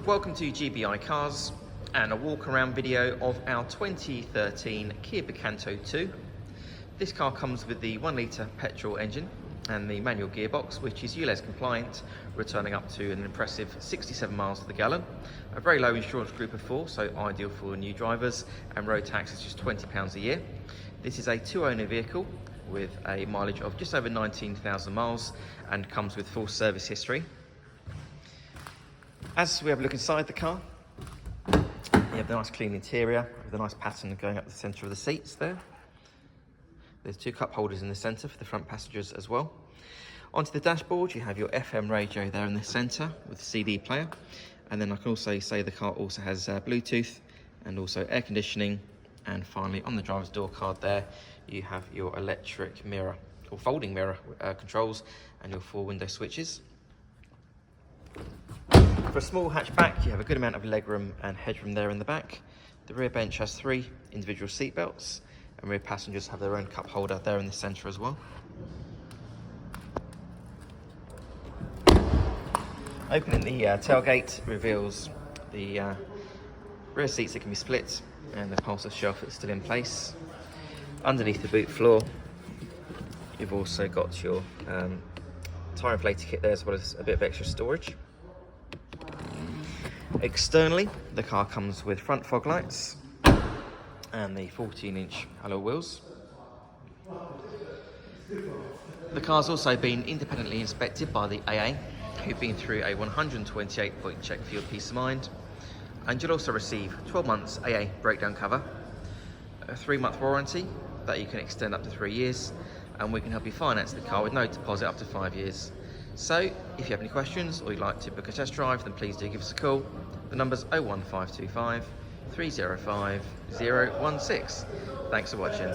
Welcome to GBI Cars and a walk around video of our 2013 Kia Picanto 2. This car comes with the 1 litre petrol engine and the manual gearbox, which is ULEZ compliant, returning up to an impressive 67 miles to the gallon. A very low insurance group of 4, so ideal for new drivers, and road tax is just £20 a year. This is a 2-owner vehicle with a mileage of just over 19,000 miles and comes with full service history. As we have a look inside the car, you have the nice clean interior with a nice pattern going up the centre of the seats there. There's 2 cup holders in the centre for the front passengers as well. Onto the dashboard, you have your FM radio there in the centre with the CD player. And then I can also say the car also has Bluetooth and also air conditioning. And finally, on the driver's door card there, you have your electric mirror or folding mirror controls and your 4 window switches. For a small hatchback, you have a good amount of legroom and headroom there in the back. The rear bench has 3 individual seat belts, and rear passengers have their own cup holder there in the centre as well. Opening the tailgate reveals the rear seats that can be split and the upholstered shelf that's still in place. Underneath the boot floor, you've also got your tyre inflator kit there, as well as a bit of extra storage. Externally, the car comes with front fog lights and the 14-inch alloy wheels. The car's also been independently inspected by the AA, who've been through a 128-point check for your peace of mind. And you'll also receive 12 months AA breakdown cover, a 3-month warranty that you can extend up to 3 years, and we can help you finance the car with no deposit up to 5 years. So, if you have any questions or you'd like to book a test drive, then please do give us a call. The number's 01525 305 016. Thanks for watching.